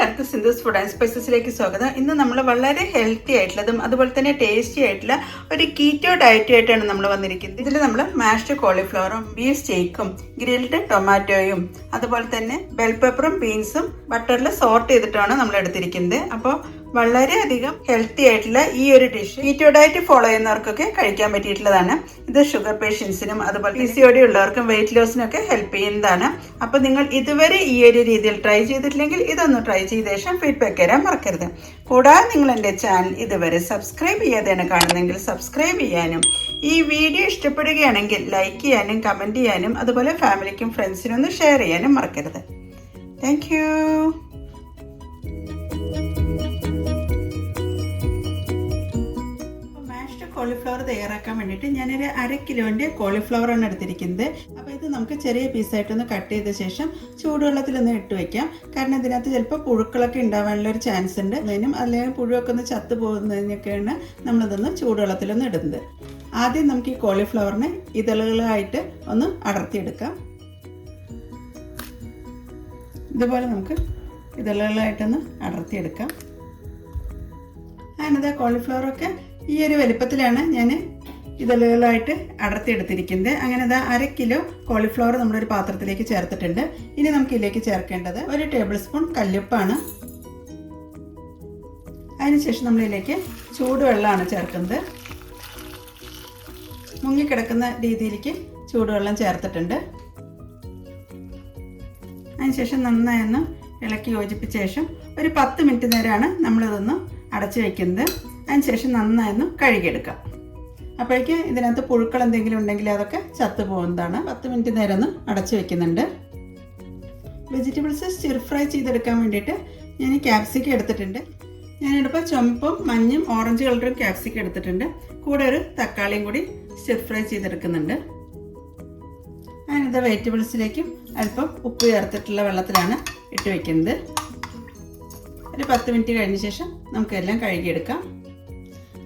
എല്ലാവർക്കും Sindhu's food and സ്പൈസസിലേക്ക് സ്വാഗതം. ഇന്ന് നമ്മൾ വളരെ ഹെൽത്തി ആയിട്ടുള്ളതും അതുപോലെ തന്നെ ടേസ്റ്റി ആയിട്ടുള്ള ഒരു കീറ്റോ ഡയറ്റുമായിട്ടാണ് നമ്മൾ വന്നിരിക്കുന്നത്. ഇതിൽ നമ്മൾ മാഷ്ഡ് കോളിഫ്ലവറും ബീഫ് സ്റ്റേക്കും ഗ്രിൽഡ് ടൊമാറ്റോയും അതുപോലെ തന്നെ ബെൽ പെപ്പറും ബീൻസും ബട്ടറിൽ സോർട്ട് ചെയ്തിട്ടാണ് നമ്മൾ എടുത്തിരിക്കുന്നത്. അപ്പോൾ വളരെയധികം ഹെൽത്തി ആയിട്ടുള്ള ഈ ഒരു ഡിഷ് കീറ്റോ ഡയറ്റ് ഫോളോ ചെയ്യുന്നവർക്കൊക്കെ കഴിക്കാൻ പറ്റിയിട്ടുള്ളതാണ്. ഇത് ഷുഗർ പേഷ്യൻസിനും അതുപോലെ PCOD ഉള്ളവർക്കും വെയിറ്റ് ലോസിനും ഒക്കെ ഹെൽപ്പ് ചെയ്യുന്നതാണ്. അപ്പോൾ നിങ്ങൾ ഇതുവരെ ഈ ഒരു രീതിയിൽ ട്രൈ ചെയ്തിട്ടില്ലെങ്കിൽ ഇതൊന്ന് ട്രൈ ചെയ്ത ശേഷം ഫീഡ്ബാക്ക് തരാൻ മറക്കരുത്. കൂടാതെ നിങ്ങൾ എൻ്റെ ചാനൽ ഇതുവരെ സബ്സ്ക്രൈബ് ചെയ്യാതെയാണ് കാണുന്നതെങ്കിൽ സബ്സ്ക്രൈബ് ചെയ്യാനും ഈ വീഡിയോ ഇഷ്ടപ്പെടുകയാണെങ്കിൽ ലൈക്ക് ചെയ്യാനും കമൻറ്റ് ചെയ്യാനും അതുപോലെ ഫാമിലിക്കും ഫ്രണ്ട്സിനും ഒന്ന് ഷെയർ ചെയ്യാനും മറക്കരുത്. Thank you. കോളിഫ്ലവർ തയ്യാറാക്കാൻ വേണ്ടിയിട്ട് ഞാനൊരു 1/2 കിലോൻ്റെ കോളിഫ്ലവറാണ് എടുത്തിരിക്കുന്നത്. അപ്പോൾ ഇത് നമുക്ക് ചെറിയ പീസായിട്ടൊന്ന് കട്ട് ചെയ്ത ശേഷം ചൂടുവെള്ളത്തിലൊന്ന് ഇട്ട് വയ്ക്കാം. കാരണം ഇതിനകത്ത് ചിലപ്പോൾ പുഴുക്കളൊക്കെ ഉണ്ടാവാനുള്ളൊരു ചാൻസ് ഉണ്ട്. അതിനും അല്ലെങ്കിൽ പുഴുവൊക്കെ ഒന്ന് ചത്തു പോകുന്നതിനൊക്കെയാണ് നമ്മളിതൊന്ന് ചൂടുവെള്ളത്തിലൊന്ന് ഇടുന്നത്. ആദ്യം നമുക്ക് ഈ കോളിഫ്ലവറിനെ ഇതളുകളായിട്ട് ഒന്ന് അടർത്തിയെടുക്കാം. ഇതുപോലെ നമുക്ക് ഇതളുകളായിട്ടൊന്ന് അടർത്തിയെടുക്കാം. അതിനകത്ത് കോളിഫ്ലവറൊക്കെ ഈ ഒരു വലിപ്പത്തിലാണ് ഞാൻ ഇതളുകളായിട്ട് അടർത്തിയെടുത്തിരിക്കുന്നത്. അങ്ങനെ 1/2 കിലോ കോളിഫ്ലവർ നമ്മളൊരു പാത്രത്തിലേക്ക് ചേർത്തിട്ടുണ്ട്. ഇനി നമുക്ക് ഇതിലേക്ക് ചേർക്കേണ്ടത് 1 ടേബിൾ സ്പൂൺ കല്ലുപ്പാണ്. അതിനുശേഷം നമ്മളിതിലേക്ക് ചൂടുവെള്ളമാണ് ചേർക്കുന്നത്. മുങ്ങിക്കിടക്കുന്ന രീതിയിലേക്ക് ചൂടുവെള്ളം ചേർത്തിട്ടുണ്ട്. അതിനുശേഷം നന്നായി ഒന്ന് ഇളക്കി യോജിപ്പിച്ച ശേഷം ഒരു 10 മിനിറ്റ് നേരമാണ് നമ്മളിതൊന്ന് അടച്ചു വയ്ക്കുന്നത്. അതിനുശേഷം നന്നായി കഴുകിയെടുക്കാം. അപ്പോഴേക്ക് ഇതിനകത്ത് പുഴുക്കൾ എന്തെങ്കിലും ഉണ്ടെങ്കിൽ അതൊക്കെ ചത്തു പോകുന്നതാണ്. 10 മിനിറ്റ് നേരം ഒന്ന് അടച്ചു വെക്കുന്നുണ്ട്. വെജിറ്റബിൾസ് സ്റ്റിർ ഫ്രൈ ചെയ്തെടുക്കാൻ വേണ്ടിയിട്ട് ഞാൻ ക്യാപ്സിക്കം എടുത്തിട്ടുണ്ട്. ഞാനിപ്പോൾ ചുമപ്പും മഞ്ഞും ഓറഞ്ച് കളറും ക്യാപ്സിക്കം എടുത്തിട്ടുണ്ട്. കൂടെ ഒരു തക്കാളിയും കൂടി സ്റ്റിർ ഫ്രൈ ചെയ്തെടുക്കുന്നുണ്ട്. ഞാനിത് വെജിറ്റബിൾസിലേക്കും അല്പം ഉപ്പ് ചേർത്തിട്ടുള്ള വെള്ളത്തിലാണ് ഇട്ട് വയ്ക്കുന്നത്. ഒരു 10 മിനിറ്റ് കഴിഞ്ഞ ശേഷം നമുക്കെല്ലാം കഴുകിയെടുക്കാം.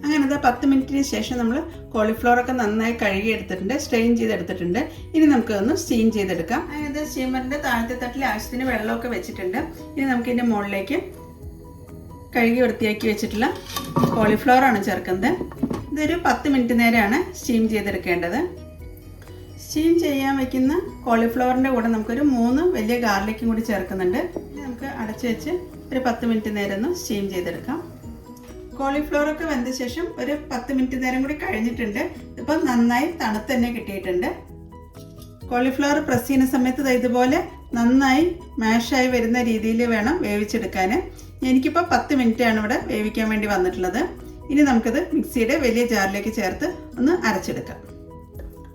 അങ്ങനെ 10 മിനിറ്റിന് ശേഷം നമ്മൾ കോളിഫ്ലവറൊക്കെ നന്നായി കഴുകിയെടുത്തിട്ടുണ്ട്, സ്ട്രെയിൻ ചെയ്തെടുത്തിട്ടുണ്ട്. ഇനി നമുക്കൊന്ന് സ്റ്റീം ചെയ്തെടുക്കാം. അതായത് സ്റ്റീമറിൻ്റെ താഴത്തെ തട്ടിൽ ആവശ്യത്തിന് വെള്ളമൊക്കെ വെച്ചിട്ടുണ്ട്. ഇനി നമുക്കിതിൻ്റെ മുകളിലേക്ക് കഴുകി വൃത്തിയാക്കി വെച്ചിട്ടുള്ള കോളിഫ്ലവറാണ് ചേർക്കുന്നത്. ഇതൊരു 10 മിനിറ്റ് നേരമാണ് സ്റ്റീം ചെയ്തെടുക്കേണ്ടത്. സ്റ്റീം ചെയ്യാൻ വയ്ക്കുന്ന കോളിഫ്ലവറിൻ്റെ കൂടെ നമുക്കൊരു 3 വലിയ ഗാർലിക്കും കൂടി ചേർക്കുന്നുണ്ട്. ഇനി നമുക്ക് അടച്ചു വെച്ച് ഒരു 10 മിനിറ്റ് നേരം ഒന്ന് സ്റ്റീം ചെയ്തെടുക്കാം. കോളിഫ്ലവറൊക്കെ വെന്ത ശേഷം ഒരു 10 മിനിറ്റ് നേരം കൂടി കഴിഞ്ഞിട്ടുണ്ട്. ഇപ്പം നന്നായി തണുത്ത് തന്നെ കിട്ടിയിട്ടുണ്ട്. കോളിഫ്ലവർ പ്രസ് ചെയ്യുന്ന സമയത്ത് ഇതുപോലെ നന്നായി മാഷായി വരുന്ന രീതിയിൽ വേണം വേവിച്ചെടുക്കാൻ. എനിക്കിപ്പോൾ 10 മിനിറ്റാണ് ഇവിടെ വേവിക്കാൻ വേണ്ടി വന്നിട്ടുള്ളത്. ഇനി നമുക്കിത് മിക്സിയുടെ വലിയ ജാറിലേക്ക് ചേർത്ത് ഒന്ന് അരച്ചെടുക്കാം.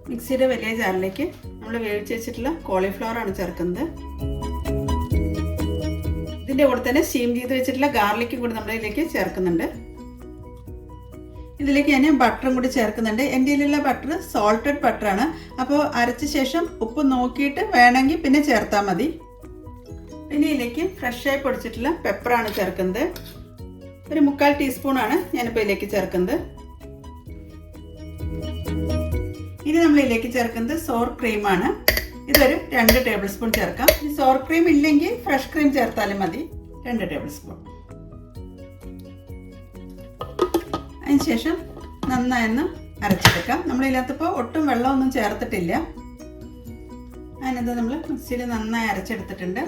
മിക്സിയുടെ വലിയ ജാറിലേക്ക് നമ്മൾ വേവിച്ച് വെച്ചിട്ടുള്ള കോളിഫ്ലവറാണ് ചേർക്കുന്നത്. ഇതിൻ്റെ കൂടെ തന്നെ സ്റ്റീം ചെയ്ത് വെച്ചിട്ടുള്ള ഗാർലിക്കും കൂടി നമ്മളിതിലേക്ക് ചേർക്കുന്നുണ്ട്. ഇതിലേക്ക് ഞാൻ ബട്ടറും കൂടി ചേർക്കുന്നുണ്ട്. എൻ്റെ കയ്യിലുള്ള ബട്ടർ സോൾട്ടഡ് ബട്ടറാണ്. അപ്പോൾ അരച്ച ശേഷം ഉപ്പ് നോക്കിയിട്ട് വേണമെങ്കിൽ പിന്നെ ചേർത്താൽ മതി. പിന്നെ ഇതിലേക്ക് ഫ്രഷായി പൊടിച്ചിട്ടുള്ള പെപ്പറാണ് ചേർക്കുന്നത്. ഒരു 3/4 ടീസ്പൂണാണ് ഞാനിപ്പോൾ ഇതിലേക്ക് ചേർക്കുന്നത്. ഇനി നമ്മൾ ഇതിലേക്ക് ചേർക്കുന്നത് സോർ ക്രീമാണ്. ഇതൊരു 2 ടേബിൾ സ്പൂൺ ചേർക്കാം. ഈ സോർ ക്രീം ഇല്ലെങ്കിൽ ഫ്രഷ് ക്രീം ചേർത്താലും മതി. 2 ടേബിൾ സ്പൂൺ. അതിനുശേഷം നന്നായി അരച്ചെടുക്കാം. നമ്മളിതിനകത്തിപ്പോൾ ഒട്ടും വെള്ളമൊന്നും ചേർത്തിട്ടില്ല. അതിനകത്ത് നമ്മൾ മിക്സിയിൽ നന്നായി അരച്ചെടുത്തിട്ടുണ്ട്.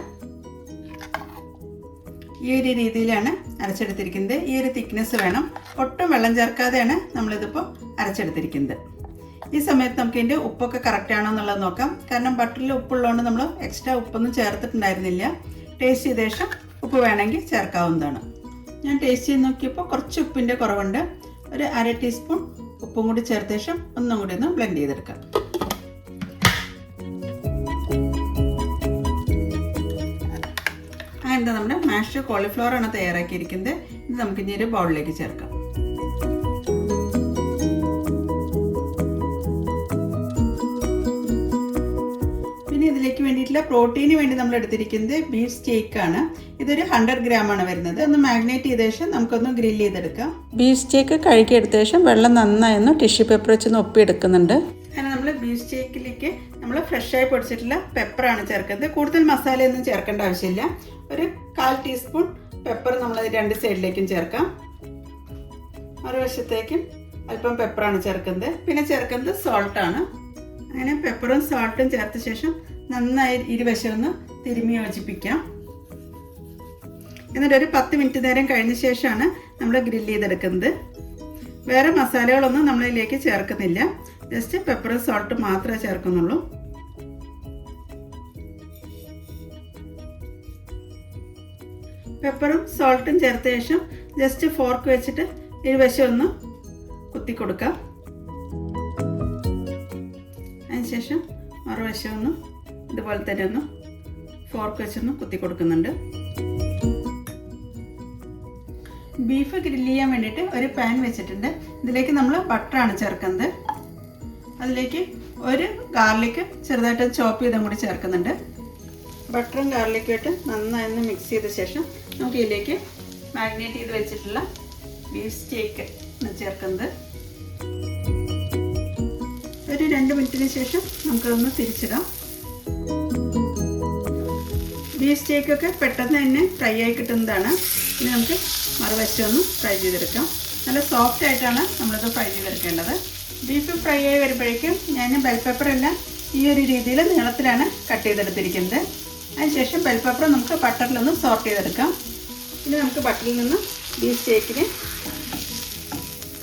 ഈ ഒരു രീതിയിലാണ് അരച്ചെടുത്തിരിക്കുന്നത്. ഈ ഒരു തിക്നെസ് വേണം. ഒട്ടും വെള്ളം ചേർക്കാതെയാണ് നമ്മളിതിപ്പോൾ അരച്ചെടുത്തിരിക്കുന്നത്. ഈ സമയത്ത് നമുക്ക് ഇതിൻ്റെ ഉപ്പൊക്കെ കറക്റ്റ് ആണോ എന്നുള്ളത് നോക്കാം. കാരണം ബട്ടറിൽ ഉപ്പുള്ളതുകൊണ്ട് നമ്മൾ എക്സ്ട്രാ ഉപ്പൊന്നും ചേർത്തിട്ടുണ്ടായിരുന്നില്ല. ടേസ്റ്റ് ചെയ്ത ശേഷം ഉപ്പ് വേണമെങ്കിൽ ചേർക്കാവുന്നതാണ്. ഞാൻ ടേസ്റ്റ് ചെയ്ത് നോക്കിയപ്പോൾ കുറച്ച് ഉപ്പിൻ്റെ കുറവുണ്ട്. ഒരു 1/2 ടീസ്പൂൺ ഉപ്പും കൂടി ചേർത്ത ശേഷം ഒന്നും കൂടി ഒന്ന് ബ്ലെൻഡ് ചെയ്തെടുക്കാം. അങ്ങനെ നമ്മുടെ മാഷ്ഡ് കോളിഫ്ലവറാണ് തയ്യാറാക്കിയിരിക്കുന്നത്. ഇത് നമുക്ക് ഇനി ഒരു ബൗളിലേക്ക് ചേർക്കാം. ഇതിലേക്ക് വേണ്ടിയിട്ടുള്ള പ്രോട്ടീന് വേണ്ടി നമ്മൾ എടുത്തിരിക്കുന്നത് ബീഫ് സ്റ്റേക്കാണ്. ഇതൊരു 100 ഗ്രാമാണ് വരുന്നത്. ഒന്ന് മാഗ്നേറ്റ് ചെയ്ത ശേഷം നമുക്കൊന്ന് ഗ്രില്ല് ചെയ്തെടുക്കാം. ബീഫ് സ്റ്റേക്ക് കഴുകിയെടുത്ത ശേഷം വെള്ളം നന്നായി ഒന്ന് ടിഷ്യൂ പേപ്പർ വെച്ച് ഒപ്പിയെടുക്കുന്നുണ്ട്. അങ്ങനെ നമ്മൾ ബീഫ് സ്റ്റേക്കിലേക്ക് നമ്മൾ ഫ്രഷായി പൊടിച്ചിട്ടുള്ള പെപ്പറാണ് ചേർക്കുന്നത്. കൂടുതൽ മസാലയൊന്നും ചേർക്കേണ്ട ആവശ്യമില്ല. ഒരു 1/4 ടീസ്പൂൺ പെപ്പർ നമ്മൾ രണ്ട് സൈഡിലേക്കും ചേർക്കാം. മറുവശത്തേക്കും അല്പം പെപ്പറാണ് ചേർക്കുന്നത്. പിന്നെ ചേർക്കുന്നത് സോൾട്ടാണ്. അങ്ങനെ പെപ്പറും സോൾട്ടും ചേർത്ത ശേഷം നന്നായി ഇരുവശം ഒന്ന് തിരുമ്മി യോജിപ്പിക്കാം. എന്നിട്ട് ഒരു 10 മിനിറ്റ് നേരം കഴിഞ്ഞ ശേഷമാണ് നമ്മൾ ഗ്രില്ല് ചെയ്തെടുക്കുന്നത്. വേറെ മസാലകളൊന്നും നമ്മളിതിലേക്ക് ചേർക്കുന്നില്ല. ജസ്റ്റ് പെപ്പറും സോൾട്ടും മാത്രമേ ചേർക്കുന്നുള്ളൂ. പെപ്പറും സോൾട്ടും ചേർത്ത ശേഷം ജസ്റ്റ് ഫോർക്ക് വെച്ചിട്ട് ഇരുവശം ഒന്ന് കുത്തി കൊടുക്കാം. അതിനുശേഷം മറുവശം ഒന്ന് ഇതുപോലെ തന്നെ ഒന്ന് ഫോർക്ക് വെച്ചൊന്ന് കുത്തി കൊടുക്കുന്നുണ്ട്. ബീഫ് ഗ്രില്ല് ചെയ്യാൻ വേണ്ടിയിട്ട് ഒരു പാൻ വെച്ചിട്ടുണ്ട്. ഇതിലേക്ക് നമ്മൾ ബട്ടറാണ് ചേർക്കുന്നത്. അതിലേക്ക് ഒരു ഗാർലിക്ക് ചെറുതായിട്ട് ചോപ്പ് ചെയ്തും കൂടി ചേർക്കുന്നുണ്ട്. ബട്ടറും ഗാർലിക്കും ഇട്ട് നന്നായി ഒന്ന് മിക്സ് ചെയ്ത ശേഷം നമുക്ക് ഇതിലേക്ക് മാരിനേറ്റ് ചെയ്ത് വെച്ചിട്ടുള്ള ബീഫ് സ്റ്റേക്ക് ചേർക്കുന്നത്. ഒരു 2 മിനിറ്റിന് ശേഷം നമുക്കതൊന്ന് തിരിച്ചിടാം. ബീഫ് സ്റ്റേക്കൊക്കെ പെട്ടെന്ന് തന്നെ ഫ്രൈ ആയി കിട്ടുന്നതാണ്. ഇനി നമുക്ക് മറുവശം ഒന്ന് ഫ്രൈ ചെയ്തെടുക്കാം. നല്ല സോഫ്റ്റ് ആയിട്ടാണ് നമ്മളിത് ഫ്രൈ ചെയ്തെടുക്കേണ്ടത്. ബീഫ് ഫ്രൈ ആയി വരുമ്പോഴേക്കും ഞാൻ ബെൽ പെപ്പർ എല്ലാം ഈ ഒരു രീതിയിൽ നീളത്തിലാണ് കട്ട് ചെയ്തെടുത്തിരിക്കുന്നത്. അതിനുശേഷം ബെൽ പെപ്പർ നമുക്ക് ബട്ടറിലൊന്ന് സോർട്ട് ചെയ്തെടുക്കാം. ഇനി നമുക്ക് ബട്ടറിൽ നിന്ന് ബീഫ് സ്റ്റേക്കിന്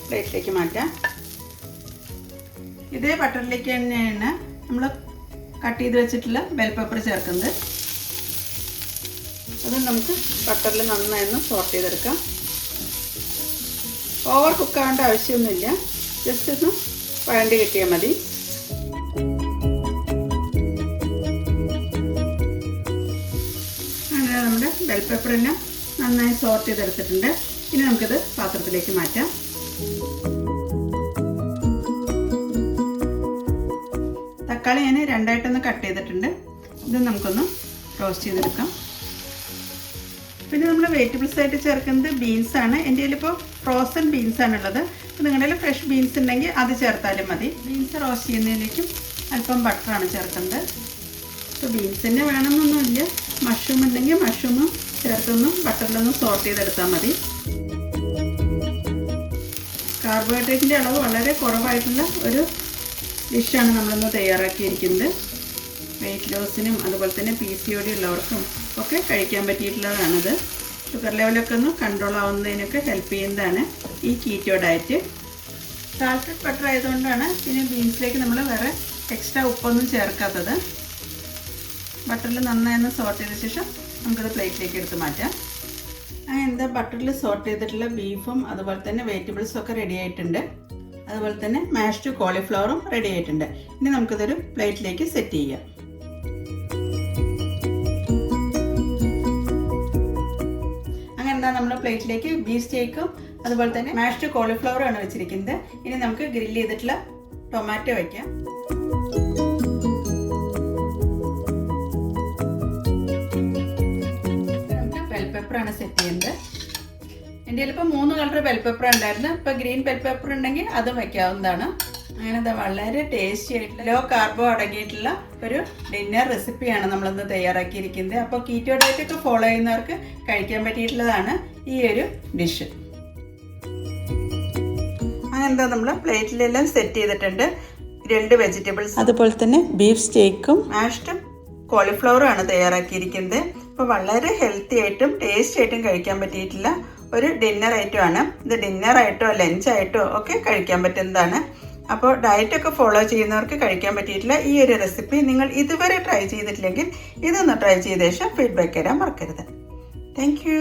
പ്ലേറ്റിലേക്ക് മാറ്റാം. ഇതേ ബട്ടറിലേക്ക് തന്നെയാണ് നമ്മൾ കട്ട് ചെയ്ത് വെച്ചിട്ടുള്ള ബെൽ പെപ്പർ ചേർക്കുന്നത്. അത് നമുക്ക് ബട്ടറിൽ നന്നായി ഒന്ന് സോർട്ട് ചെയ്തെടുക്കാം. ഓവർ കുക്കാവേണ്ട ആവശ്യമൊന്നുമില്ല. ജസ്റ്റ് ഒന്ന് വഴണ്ടി കിട്ടിയാൽ മതി. അങ്ങനെ നമ്മുടെ ബെൽ പെപ്പറെല്ലാം നന്നായി സോർട്ട് ചെയ്തെടുത്തിട്ടുണ്ട്. ഇനി നമുക്കിത് പാത്രത്തിലേക്ക് മാറ്റാം. തക്കാളി ഞാൻ രണ്ടായിട്ടൊന്ന് കട്ട് ചെയ്തിട്ടുണ്ട്. ഇത് നമുക്കൊന്ന് റോസ്റ്റ് ചെയ്തെടുക്കാം. പിന്നെ നമ്മൾ വെജിറ്റബിൾസ് ആയിട്ട് ചേർക്കുന്നത് ബീൻസാണ്. എൻ്റെ കയ്യിലിപ്പോൾ ഫ്രോസൺ ബീൻസാണുള്ളത്. നിങ്ങളുടെ കയ്യിൽ ഫ്രഷ് ബീൻസ് ഉണ്ടെങ്കിൽ അത് ചേർത്താലും മതി. ബീൻസ് റോസ്റ്റ് ചെയ്യുന്നതിലേക്കും അല്പം ബട്ടറാണ് ചേർക്കുന്നത്. ഇപ്പോൾ ബീൻസ് തന്നെ വേണമെന്നൊന്നുമില്ല. മഷ്റൂം ഉണ്ടെങ്കിൽ മഷ്റൂമും ചേർത്തൊന്നും ബട്ടറിലൊന്നും സോർട്ട് ചെയ്തെടുത്താൽ മതി. കാർബോഹൈഡ്രേറ്റിൻ്റെ അളവ് വളരെ കുറവായിട്ടുള്ള ഒരു ഡിഷാണ് നമ്മളിന്ന് തയ്യാറാക്കിയിരിക്കുന്നത്. വെയിറ്റ് ലോസിനും അതുപോലെ തന്നെ PCOD ഉള്ളവർക്കും ഒക്കെ കഴിക്കാൻ പറ്റിയിട്ടുള്ളതാണിത്. ഷുഗർ ലെവലൊക്കെ ഒന്ന് കൺട്രോൾ ആവുന്നതിനൊക്കെ ഹെൽപ്പ് ചെയ്യുന്നതാണ് ഈ കീറ്റോ ഡയറ്റ്. സാൾട്ടഡ് ബട്ടർ ആയതുകൊണ്ടാണ് പിന്നെ ബീൻസിലേക്ക് നമ്മൾ വേറെ എക്സ്ട്രാ ഉപ്പൊന്നും ചേർക്കാത്തത്. ബട്ടറിൽ നന്നായി ഒന്ന് സോർട്ട് ചെയ്ത ശേഷം നമുക്കത് പ്ലേറ്റിലേക്ക് എടുത്ത് മാറ്റാം. അങ്ങനെ ബട്ടറിൽ സോർട്ട് ചെയ്തിട്ടുള്ള ബീഫും അതുപോലെ തന്നെ വെജിറ്റബിൾസും ഒക്കെ റെഡി ആയിട്ടുണ്ട്. അതുപോലെ തന്നെ മാഷ്ഡ് കോളിഫ്ലവറും റെഡി ആയിട്ടുണ്ട്. ഇനി നമുക്കിതൊരു പ്ലേറ്റിലേക്ക് സെറ്റ് ചെയ്യാം. അങ്ങനെ നമ്മൾ പ്ലേറ്റിലേക്ക് ബീഫ് സ്റ്റേക്കും അതുപോലെ തന്നെ മാഷ്ഡ് കോളിഫ്ലവറും ആണ് വെച്ചിരിക്കുന്നത്. ഇനി നമുക്ക് ഗ്രില്ല് ചെയ്തിട്ടുള്ള ടൊമാറ്റോ വയ്ക്കാം. നമുക്ക് ബെൽ പെപ്പറാണ് സെറ്റ് ചെയ്യുന്നത്. എൻ്റെ കയ്യിൽ ഇപ്പോൾ 3 കളർ ബെൽ പെപ്പർ ഉണ്ടായിരുന്നു. ഇപ്പോൾ ഗ്രീൻ ബെൽ പെപ്പർ ഉണ്ടെങ്കിൽ അതും വയ്ക്കാവുന്നതാണ്. അങ്ങനെ വളരെ ടേസ്റ്റി ആയിട്ടുള്ള ലോ കാർബോ അടങ്ങിയിട്ടുള്ള ഒരു ഡിന്നർ റെസിപ്പിയാണ് നമ്മളിന്ന് തയ്യാറാക്കിയിരിക്കുന്നത്. അപ്പോൾ കീറ്റോ ഡയറ്റ് ഒക്കെ ഫോളോ ചെയ്യുന്നവർക്ക് കഴിക്കാൻ പറ്റിയിട്ടുള്ളതാണ് ഈ ഒരു ഡിഷ്. അങ്ങനെ നമ്മൾ പ്ലേറ്റിലെല്ലാം സെറ്റ് ചെയ്തിട്ടുണ്ട്. 2 വെജിറ്റബിൾസ് അതുപോലെ തന്നെ ബീഫ് സ്റ്റേക്കും മാഷ്ഡ് കോളിഫ്ലവറും ആണ് തയ്യാറാക്കിയിരിക്കുന്നത്. അപ്പോൾ വളരെ ഹെൽത്തി ആയിട്ടും ടേസ്റ്റി ആയിട്ടും കഴിക്കാൻ പറ്റിയിട്ടുള്ള ഒരു ഡിന്നർ ഐറ്റം ആണ് ഇത്. ഡിന്നറായിട്ടോ ലഞ്ചായിട്ടോ ഒക്കെ കഴിക്കാൻ പറ്റുന്നതാണ്. അപ്പോൾ ഡയറ്റൊക്കെ ഫോളോ ചെയ്യുന്നവർക്ക് കഴിക്കാൻ പറ്റിയിട്ടുള്ള ഈ ഒരു റെസിപ്പി നിങ്ങൾ ഇതുവരെ ട്രൈ ചെയ്തിട്ടില്ലെങ്കിൽ ഇതൊന്ന് ട്രൈ ചെയ്ത ശേഷം ഫീഡ്ബാക്ക് തരാൻ മറക്കരുത്. Thank you.